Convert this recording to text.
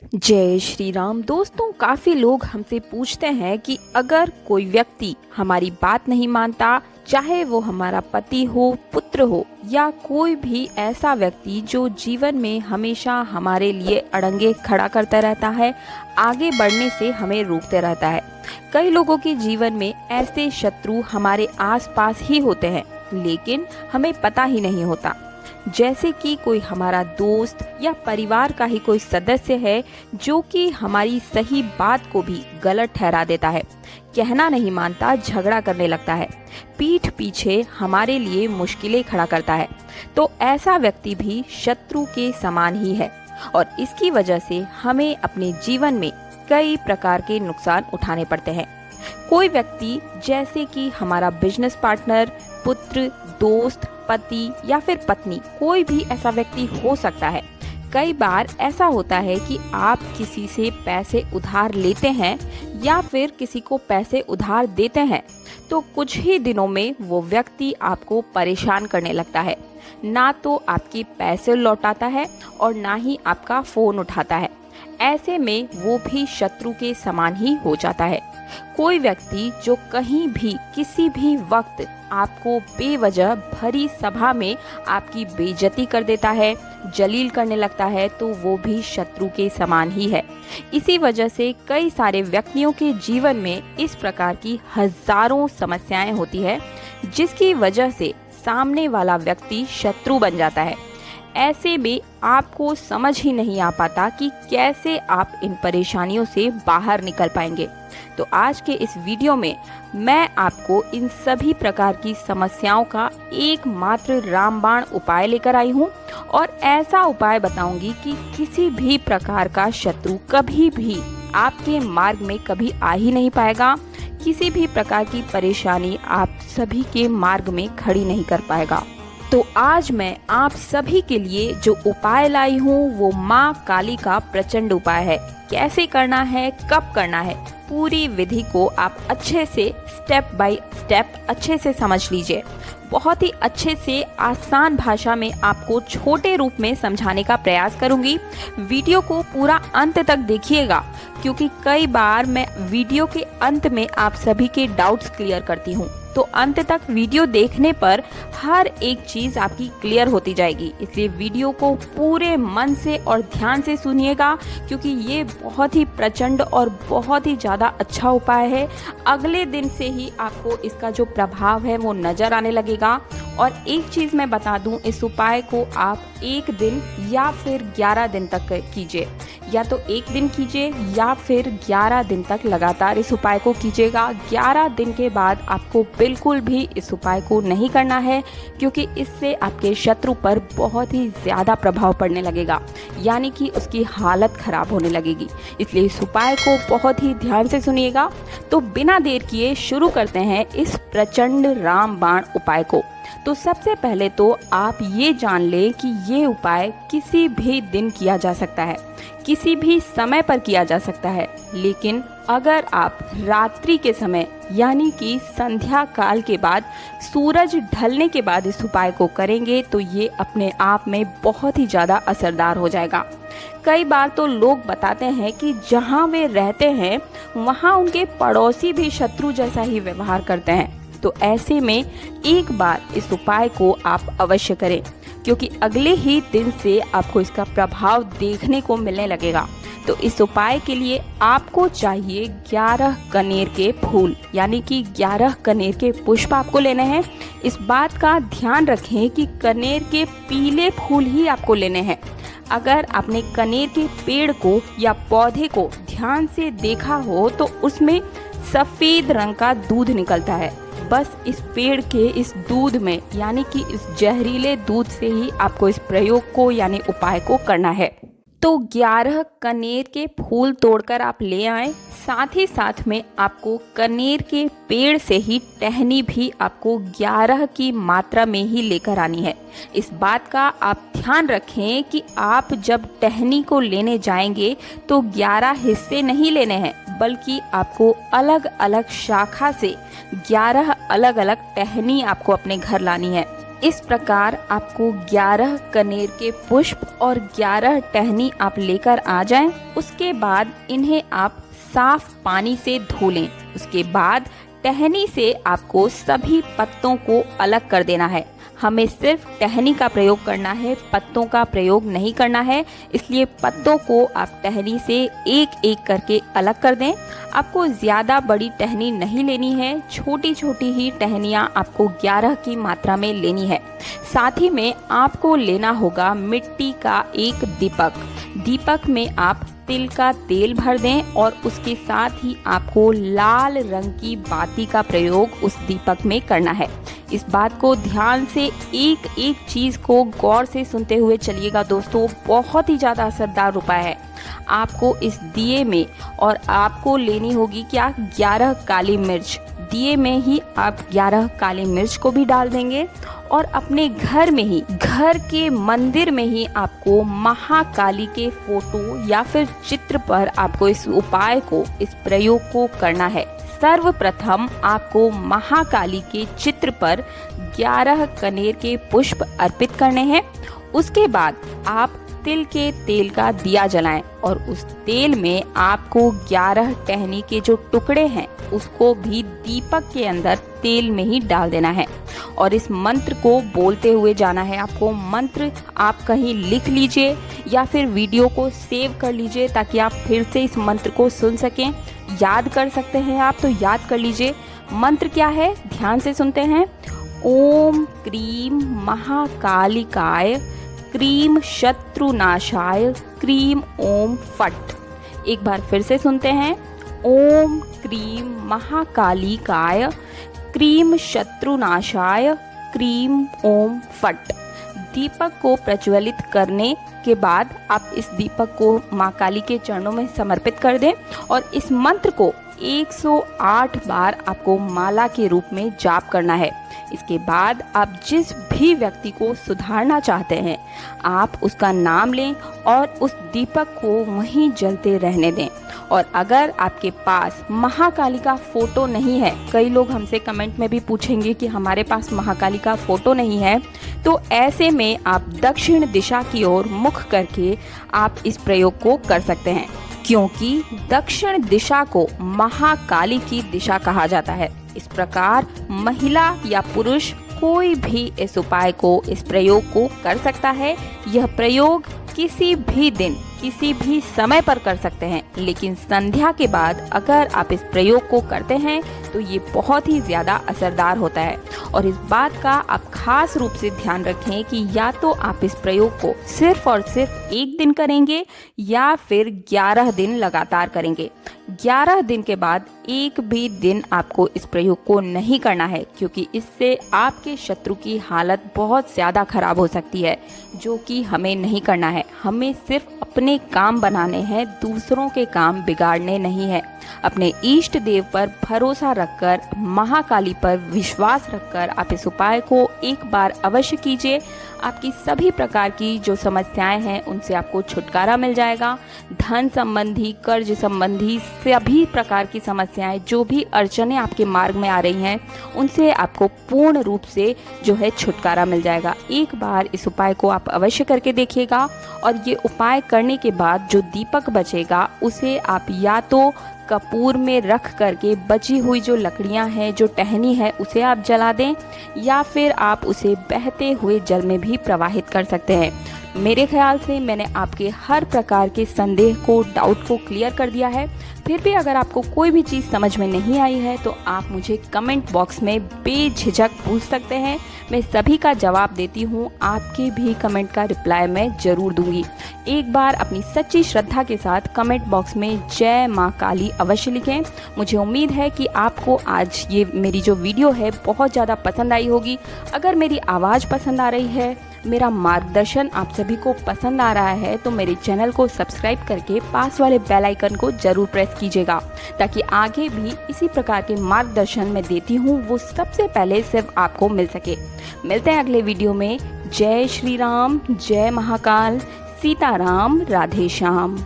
जय श्री राम। दोस्तों, काफी लोग हमसे पूछते हैं कि अगर कोई व्यक्ति हमारी बात नहीं मानता, चाहे वो हमारा पति हो, पुत्र हो या कोई भी ऐसा व्यक्ति जो जीवन में हमेशा हमारे लिए अड़ंगे खड़ा करता रहता है, आगे बढ़ने से हमें रोकते रहता है। कई लोगों के जीवन में ऐसे शत्रु हमारे आसपास ही होते हैं, लेकिन हमें पता ही नहीं होता। जैसे कि कोई हमारा दोस्त या परिवार का ही कोई सदस्य है जो कि हमारी सही बात को भी गलत ठहरा देता है, कहना नहीं मानता, झगड़ा करने लगता है, पीठ पीछे हमारे लिए मुश्किलें खड़ा करता है, तो ऐसा व्यक्ति भी शत्रु के समान ही है। और इसकी वजह से हमें अपने जीवन में कई प्रकार के नुकसान उठाने पड़ते हैं। कोई व्यक्ति जैसे कि हमारा बिजनेस पार्टनर, पुत्र, दोस्त, पति या फिर पत्नी, कोई भी ऐसा व्यक्ति हो सकता है। कई बार ऐसा होता है कि आप किसी से पैसे उधार लेते हैं या फिर किसी को पैसे उधार देते हैं, तो कुछ ही दिनों में वो व्यक्ति आपको परेशान करने लगता है। ना तो आपके पैसे लौटाता है और ना ही आपका फ़ोन उठाता है। ऐसे में वो भी शत्रु के समान ही हो जाता है। कोई व्यक्ति जो कहीं भी किसी भी वक्त आपको बेवजह भरी सभा में आपकी बेइज्जती कर देता है, जलील करने लगता है, तो वो भी शत्रु के समान ही है। इसी वजह से कई सारे व्यक्तियों के जीवन में इस प्रकार की हजारों समस्याएं होती है, जिसकी वजह से सामने वाला व्यक्ति शत्रु बन जाता है। ऐसे में आपको समझ ही नहीं आ पाता कि कैसे आप इन परेशानियों से बाहर निकल पाएंगे। तो आज के इस वीडियो में मैं आपको इन सभी प्रकार की समस्याओं का एकमात्र रामबाण उपाय लेकर आई हूँ, और ऐसा उपाय बताऊंगी कि किसी भी प्रकार का शत्रु कभी भी आपके मार्ग में कभी आ ही नहीं पाएगा। किसी भी प्रकार की परेशानी आप सभी के मार्ग में खड़ी नहीं कर पाएगा। तो आज मैं आप सभी के लिए जो उपाय लाई हूँ वो माँ काली का प्रचंड उपाय है। कैसे करना है, कब करना है, पूरी विधि को आप अच्छे से स्टेप बाय स्टेप अच्छे से समझ लीजिए। बहुत ही अच्छे से आसान भाषा में आपको छोटे रूप में समझाने का प्रयास करूंगी। वीडियो को पूरा अंत तक देखिएगा, क्योंकि कई बार मैं वीडियो के अंत में आप सभी के डाउट्स क्लियर करती हूँ। तो अंत तक वीडियो देखने पर हर एक चीज़ आपकी क्लियर होती जाएगी। इसलिए वीडियो को पूरे मन से और ध्यान से सुनिएगा, क्योंकि ये बहुत ही प्रचंड और बहुत ही ज़्यादा अच्छा उपाय है। अगले दिन से ही आपको इसका जो प्रभाव है वो नज़र आने लगेगा। और एक चीज़ मैं बता दूं, इस उपाय को आप एक दिन या फिर 11 दिन तक कीजिए। या तो एक दिन कीजिए या फिर 11 दिन तक लगातार इस उपाय को कीजिएगा। 11 दिन के बाद आपको बिल्कुल भी इस उपाय को नहीं करना है, क्योंकि इससे आपके शत्रु पर बहुत ही ज़्यादा प्रभाव पड़ने लगेगा, यानी कि उसकी हालत ख़राब होने लगेगी। इसलिए इस उपाय को बहुत ही ध्यान से सुनिएगा। तो बिना देर किए शुरू करते हैं इस प्रचंड रामबाण उपाय को। तो सबसे पहले तो आप ये जान लें कि ये उपाय किसी भी दिन किया जा सकता है, किसी भी समय पर किया जा सकता है। लेकिन अगर आप रात्रि के समय यानी कि संध्या काल के बाद, सूरज ढलने के बाद इस उपाय को करेंगे तो ये अपने आप में बहुत ही ज़्यादा असरदार हो जाएगा। कई बार तो लोग बताते हैं कि जहाँ वे रहते हैं वहाँ उनके पड़ोसी भी शत्रु जैसा ही व्यवहार करते हैं। तो ऐसे में एक बार इस उपाय को आप अवश्य करें, क्योंकि अगले ही दिन से आपको इसका प्रभाव देखने को मिलने लगेगा। तो इस उपाय के लिए आपको चाहिए 11 कनेर के फूल, यानी कि 11 कनेर के पुष्प आपको लेने हैं। इस बात का ध्यान रखें कि कनेर के पीले फूल ही आपको लेने हैं। अगर आपने कनेर के पेड़ को या पौधे को ध्यान से देखा हो तो उसमें सफ़ेद रंग का दूध निकलता है। बस इस पेड़ के इस दूध में, यानी कि इस जहरीले दूध से ही आपको इस प्रयोग को यानी उपाय को करना है। तो 11 कनेर के फूल तोड़कर आप ले आएं। साथ ही साथ में आपको कनेर के पेड़ से ही टहनी भी आपको 11 की मात्रा में ही लेकर आनी है। इस बात का आप ध्यान रखें कि आप जब टहनी को लेने जाएंगे तो 11 हिस्से नहीं लेने हैं, बल्कि आपको अलग अलग शाखा से 11 अलग अलग टहनी आपको अपने घर लानी है। इस प्रकार आपको 11 कनेर के पुष्प और 11 टहनी आप लेकर आ जाएं। उसके बाद इन्हें आप साफ पानी से धो लें। उसके बाद टहनी से आपको सभी पत्तों को अलग कर देना है। हमें सिर्फ टहनी का प्रयोग करना है, पत्तों का प्रयोग नहीं करना है, इसलिए पत्तों को आप टहनी से एक एक करके अलग कर दें। आपको ज़्यादा बड़ी टहनी नहीं लेनी है, छोटी छोटी ही टहनियाँ आपको 11 की मात्रा में लेनी है। साथ ही में आपको लेना होगा मिट्टी का एक दीपक। दीपक में आप तिल का तेल भर दें और उसके साथ ही आपको लाल रंग की बाती का प्रयोग उस दीपक में करना है। इस बात को ध्यान से एक एक चीज़ को गौर से सुनते हुए चलिएगा दोस्तों, बहुत ही ज़्यादा असरदार उपाय है। आपको इस दिए में और आपको लेनी होगी क्या 11 काली मिर्च। दिए में ही आप 11 काली मिर्च को भी डाल देंगे और अपने घर में ही, घर के मंदिर में ही आपको महाकाली के फोटो या फिर चित्र पर आपको इस उपाय को, इस प्रयोग को करना है। सर्वप्रथम आपको महाकाली के चित्र पर 11 कनेर के पुष्प अर्पित करने हैं। उसके बाद आप तिल के तेल का दिया जलाएं और उस तेल में आपको 11 टहनी के जो टुकड़े हैं उसको भी दीपक के अंदर तेल में ही डाल देना है और इस मंत्र को बोलते हुए जाना है। आपको मंत्र आप कहीं लिख लीजिए या फिर वीडियो को सेव कर लीजिए ताकि आप फिर से इस मंत्र को सुन सकें। याद कर सकते हैं आप तो याद कर लीजिए। मंत्र क्या है, ध्यान से सुनते हैं। ओम क्रीम महाकालिकाय क्रीम शत्रुनाशाय क्रीम ओम फट। एक बार फिर से सुनते हैं। ओम क्रीम महाकालिकाय क्रीम शत्रुनाशाय क्रीम ओम फट। दीपक को प्रज्वलित करने के बाद आप इस दीपक को माँ काली के चरणों में समर्पित कर दें और इस मंत्र को 108 बार आपको माला के रूप में जाप करना है। इसके बाद आप जिस भी व्यक्ति को सुधारना चाहते हैं आप उसका नाम लें और उस दीपक को वहीं जलते रहने दें। और अगर आपके पास महाकाली का फोटो नहीं है, कई लोग हमसे कमेंट में भी पूछेंगे कि हमारे पास महाकाली का फोटो नहीं है, तो ऐसे में आप दक्षिण दिशा की ओर मुख करके आप इस प्रयोग को कर सकते हैं, क्योंकि दक्षिण दिशा को महाकाली की दिशा कहा जाता है। इस प्रकार महिला या पुरुष कोई भी इस उपाय को, इस प्रयोग को कर सकता है। यह प्रयोग किसी भी दिन, किसी भी समय पर कर सकते हैं, लेकिन संध्या के बाद अगर आप इस प्रयोग को करते हैं तो ये बहुत ही ज़्यादा असरदार होता है। और इस बात का आप खास रूप से ध्यान रखें कि या तो आप इस प्रयोग को सिर्फ और सिर्फ एक दिन करेंगे या फिर 11 दिन लगातार करेंगे। 11 दिन के बाद एक भी दिन आपको इस प्रयोग को नहीं करना है, क्योंकि इससे आपके शत्रु की हालत बहुत ज़्यादा खराब हो सकती है, जो कि हमें नहीं करना है। हमें सिर्फ अपने काम बनाने हैं, दूसरों के काम बिगाड़ने नहीं है। अपने इष्ट देव पर भरोसा रखकर, महाकाली पर विश्वास रखकर आप इस उपाय को एक बार अवश्य कीजिए। आपकी सभी प्रकार की जो समस्याएं हैं उनसे आपको छुटकारा मिल जाएगा। धन संबंधी, कर्ज संबंधी सभी प्रकार की समस्याएं, जो भी अड़चनें आपके मार्ग में आ रही हैं, उनसे आपको पूर्ण रूप से जो है छुटकारा मिल जाएगा। एक बार इस उपाय को आप अवश्य करके देखिएगा और ये उपाय करने के बाद जो दीपक बचेगा उसे आप या तो कपूर में रख करके बची हुई जो लकड़ियां हैं, जो टहनी है, उसे आप जला दें या फिर आप उसे बहते हुए जल में भी प्रवाहित कर सकते हैं। मेरे ख्याल से मैंने आपके हर प्रकार के संदेह को, डाउट को क्लियर कर दिया है। फिर भी अगर आपको कोई भी चीज़ समझ में नहीं आई है तो आप मुझे कमेंट बॉक्स में बेझिझक पूछ सकते हैं। मैं सभी का जवाब देती हूँ, आपके भी कमेंट का रिप्लाई मैं ज़रूर दूंगी। एक बार अपनी सच्ची श्रद्धा के साथ कमेंट बॉक्स में जय माँ काली अवश्य लिखें। मुझे उम्मीद है कि आपको आज ये मेरी जो वीडियो है बहुत ज़्यादा पसंद आई होगी। अगर मेरी आवाज़ पसंद आ रही है, मेरा मार्गदर्शन आप सभी को पसंद आ रहा है, तो मेरे चैनल को सब्सक्राइब करके पास वाले बेल आइकन को जरूर प्रेस कीजिएगा, ताकि आगे भी इसी प्रकार के मार्गदर्शन मैं देती हूँ वो सबसे पहले सिर्फ आपको मिल सके। मिलते हैं अगले वीडियो में। जय श्री राम, जय महाकाल, सीताराम, राधे श्याम।